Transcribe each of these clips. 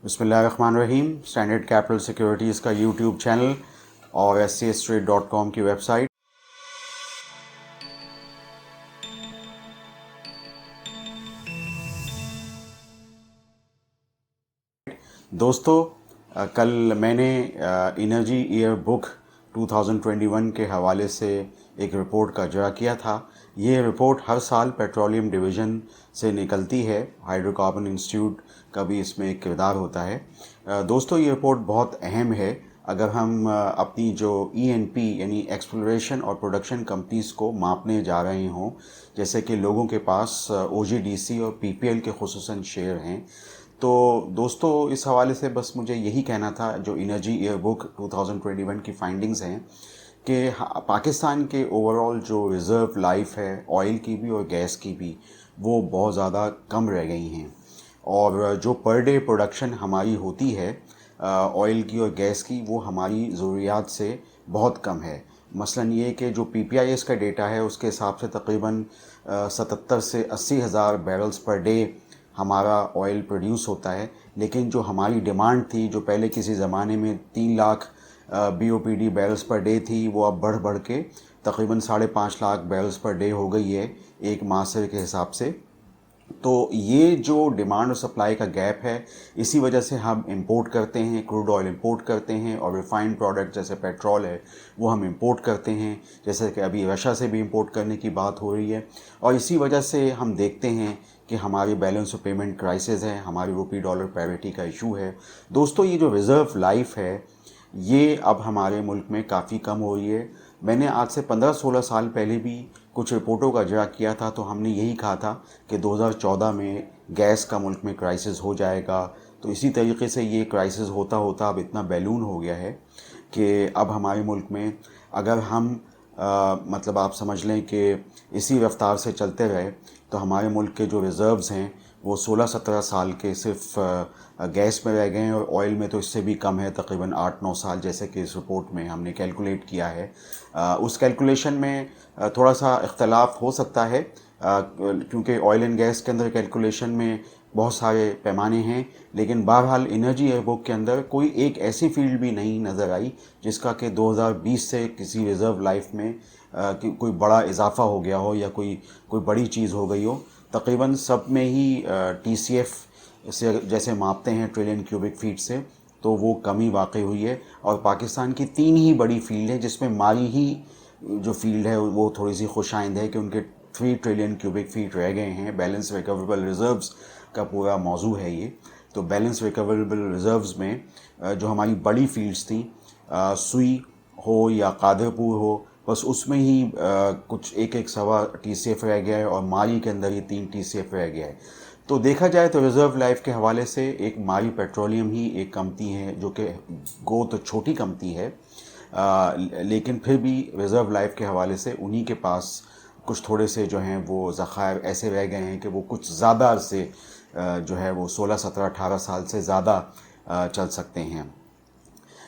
बिस्मिल्लाहिर्रहमानिर्रहीम। Standard capital securities का YouTube channel और scstrade.com की वेबसाइट। दोस्तों, कल मैंने एनर्जी ईयर बुक 2021 के हवाले से एक रिपोर्ट का इजरा किया था। ये रिपोर्ट हर साल पेट्रोलियम डिवीज़न से निकलती है। हाइड्रोकार्बन इंस्टीट्यूट का भी इसमें एक किरदार होता है। दोस्तों, ये रिपोर्ट बहुत अहम है अगर हम अपनी जो ENP यानी एक्सप्लोरेशन और प्रोडक्शन कंपनीज़ को मापने जा रहे हों, जैसे कि लोगों के पास OGDC और PPL के खुसूसन शेयर हैं। तो दोस्तों, इस हवाले से बस मुझे यही कहना था, जो एनर्जी ईयर बुक 2021 की फाइंडिंग्स हैं कि पाकिस्तान के ओवरऑल जो रिज़र्व लाइफ है ऑयल की भी और गैस की भी, वो बहुत ज़्यादा कम रह गई हैं। और जो पर डे प्रोडक्शन हमारी होती है ऑयल की और गैस की, वो हमारी ज़रूरियात से बहुत कम है। मसलन ये कि जो PPIS का डेटा है उसके हिसाब से तकरीबन 77 से 80 हज़ार बैरल्स पर डे हमारा ऑयल प्रोड्यूस होता है। लेकिन जो हमारी डिमांड थी, जो पहले किसी ज़माने में 3 lakh BOPD barrels per day थी, वो अब बढ़ बढ़ के तकरीबन 5.5 लाख बैरल्स पर डे हो गई है एक मासर के हिसाब से। तो ये जो डिमांड और सप्लाई का गैप है, इसी वजह से हम इंपोर्ट करते हैं, क्रूड ऑयल इंपोर्ट करते हैं, और रिफाइंड प्रोडक्ट जैसे पेट्रोल है वो हम इंपोर्ट करते हैं, जैसे कि अभी रशिया से भी इंपोर्ट करने की बात हो रही है। और इसी वजह से हम देखते हैं कि हमारी बैलेंस ऑफ पेमेंट क्राइसिस है, हमारी रुपी डॉलर पैरिटी का इशू है। दोस्तों, ये जो रिज़र्व लाइफ है ये अब हमारे मुल्क में काफ़ी कम हो रही है। मैंने आज से 15-16 साल पहले भी कुछ रिपोर्टों का इजरा किया था, तो हमने यही कहा था कि 2014 में गैस का मुल्क में क्राइसिस हो जाएगा। तो इसी तरीके से ये क्राइसिस होता होता अब इतना बैलून हो गया है कि अब हमारे मुल्क में अगर हम मतलब आप समझ लें कि इसी रफ्तार से चलते रहे तो हमारे मुल्क के जो रिज़र्व्स हैं वो 16-17 साल के सिर्फ गैस में रह गए हैं, और ऑयल में तो इससे भी कम है, तकरीबन 8-9 साल, जैसे कि इस रिपोर्ट में हमने कैलकुलेट किया है। उस कैलकुलेशन में थोड़ा सा इख्तलाफ हो सकता है क्योंकि ऑयल एंड गैस के अंदर कैलकुलेशन में बहुत सारे पैमाने हैं। लेकिन बहरहाल एनर्जी ईयर बुक के अंदर कोई एक ऐसी फील्ड भी नहीं नज़र आई जिसका कि 2020 से किसी रिज़र्व लाइफ में कोई बड़ा इजाफा हो गया हो या कोई बड़ी चीज़ हो गई हो। तकरीबन सब में ही TCF से जैसे मापते हैं ट्रिलियन क्यूबिक फीट से, तो वो कमी वाकई हुई है। और पाकिस्तान की 3 ही बड़ी फील्ड है जिसमें मारी ही जो फील्ड है वो थोड़ी सी खुशाइंद है कि उनके 3 ट्रिलियन क्यूबिक फीट रह गए हैं। बैलेंस रिकवरेबल रिज़र्व्स का पूरा मौजू है ये। तो बैलेंस रिकवरेबल रिज़र्व्स में जो हमारी बड़ी फील्ड्स थी, सुई हो या कादरपुर हो, बस उसमें ही कुछ एक सवा TCF रह गया है, और मारी के अंदर ही 3 TCF रह गया है। तो देखा जाए तो रिज़र्व लाइफ के हवाले से एक मारी पेट्रोलियम ही एक कंपनी है जो कि गो तो छोटी कंपनी है, लेकिन फिर भी रिज़र्व लाइफ के हवाले से उन्हीं के पास कुछ थोड़े से जो हैं वो ज़खायर ऐसे रह गए हैं कि वो कुछ ज़्यादा से जो है वो 16, 17, 18 साल से ज़्यादा चल सकते हैं।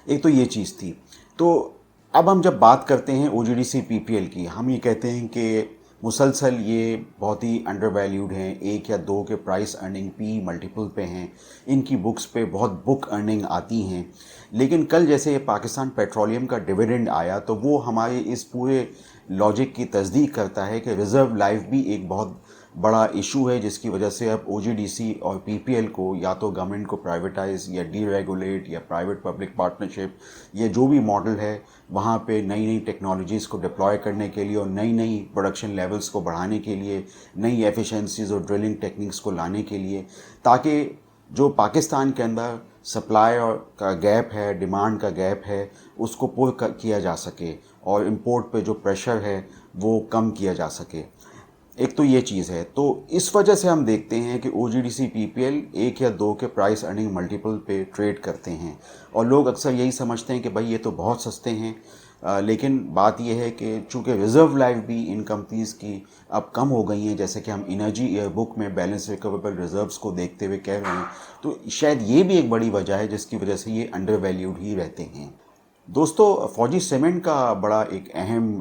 एक तो ये चीज़ थी। तो अब हम जब बात करते हैं OGDC PPL की, हम ये कहते हैं कि मुसलसल ये बहुत ही अंडर वैल्यूड हैं, 1 या 2 के प्राइस अर्निंग P मल्टीपल पे हैं, इनकी बुक्स पे बहुत बुक अर्निंग आती हैं। लेकिन कल जैसे पाकिस्तान पेट्रोलियम का डिविडेंड आया तो वो हमारे इस पूरे लॉजिक की तस्दीक करता है कि रिज़र्व लाइफ भी एक बहुत बड़ा इशू है, जिसकी वजह से अब OGDC और PPL को या तो गवर्नमेंट को प्राइवेटाइज या डीरेगुलेट या प्राइवेट पब्लिक पार्टनरशिप, ये जो भी मॉडल है वहाँ पे नई नई टेक्नोलॉजीज़ को डिप्लॉय करने के लिए और नई नई प्रोडक्शन लेवल्स को बढ़ाने के लिए, नई एफिशिएंसीज़ और ड्रिलिंग टेक्निक्स को लाने के लिए, ताकि जो पाकिस्तान के अंदर सप्लाई और का गैप है, डिमांड का गैप है, उसको पूरा किया जा सके और इंपोर्ट पे जो प्रेशर है वो कम किया जा सके। एक तो ये चीज़ है। तो इस वजह से हम देखते हैं कि OGDC PPL 1 या 2 के प्राइस अर्निंग मल्टीपल पे ट्रेड करते हैं, और लोग अक्सर यही समझते हैं कि भाई ये तो बहुत सस्ते हैं। लेकिन बात यह है कि चूँकि रिज़र्व लाइफ भी इन कंपनीज़ की अब कम हो गई हैं, जैसे कि हम एनर्जी ईयर बुक में बैलेंस रिकवरेबल रिज़र्व्स को देखते हुए कह रहे हैं, तो शायद ये भी एक बड़ी वजह है जिसकी वजह से ये अंडर वैल्यूड ही रहते हैं। दोस्तों, फौजी सीमेंट का बड़ा एक अहम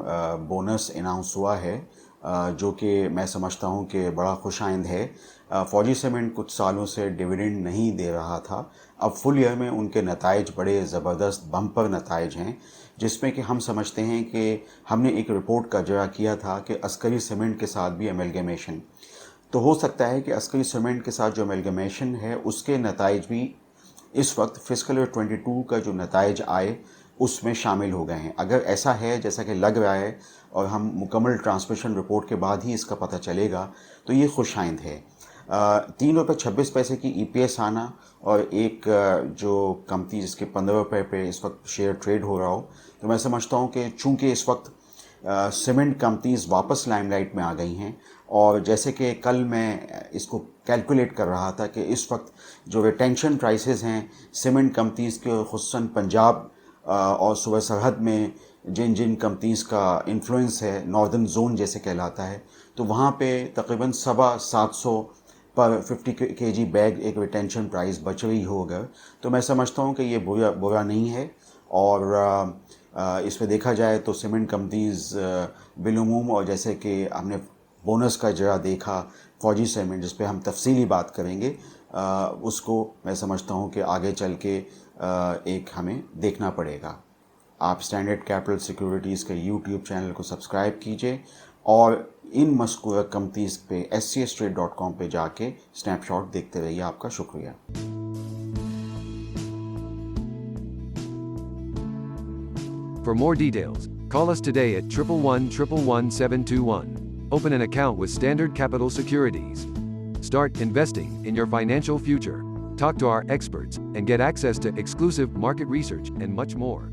बोनस अनाउंस हुआ है, जो कि मैं समझता हूँ कि बड़ा खुशाइंद है। फौजी सीमेंट कुछ सालों से डिविडेंड नहीं दे रहा था। अब फुल ईयर में उनके नताइज बड़े ज़बरदस्त बम्पर नताइज हैं, जिसमें कि हम समझते हैं कि हमने एक रिपोर्ट का इजरा किया था कि अस्करी सीमेंट के साथ भी एमलगमेशन, तो हो सकता है कि अस्करी सीमेंट के साथ जो एमलगमेशन है उसके नताइज भी इस वक्त फिस्कल ईयर 22 का जो नताइज आए उसमें शामिल हो गए हैं। अगर ऐसा है जैसा कि लग रहा है, और हम मुकम्मल ट्रांसमिशन रिपोर्ट के बाद ही इसका पता चलेगा, तो ये खुशाइंद है। 3.26 रुपये की EPS आना और एक जो कंपनी जिसके 15 रुपये पे इस वक्त शेयर ट्रेड हो रहा हो, तो मैं समझता हूँ कि चूँकि इस वक्त सीमेंट कंपनीज़ वापस लाइमलाइट में आ गई हैं, और जैसे कि कल मैं इसको कैलकुलेट कर रहा था कि इस वक्त जो रिटेंशन प्राइसेस हैं सीमेंट कंपनीज़ के, खुसूसन पंजाब और सूबा सरहद में जिन जिन कंपनीज़ का इन्फ्लुएंस है, नॉर्दर्न जोन जैसे कहलाता है, तो वहाँ पे तकरीबन 750 पर 50 kg बैग एक रिटेंशन प्राइस बच रही होगा। तो मैं समझता हूँ कि ये बुरा नहीं है, और इसमें देखा जाए तो सीमेंट कंपनीज़ बिलुमूम, और जैसे कि हमने बोनस का इजरा देखा फौजी सीमेंट, जिस पे हम तफसीली बात करेंगे, उसको मैं समझता हूँ कि आगे चल के एक हमें देखना पड़ेगा। आप स्टैंडर्ड कैपिटल सिक्योरिटीज़ के YouTube चैनल को सब्सक्राइब कीजिए, और इन मज़कूरा कंपनीज़ पे scstrade.com पे जाके स्नैपशॉट देखते रहिए। आपका शुक्रिया। For more details, call us today at 111-111-721. Open an account with Standard Capital Securities. Start investing in your financial future. Talk to our experts and get access to exclusive market research and much more.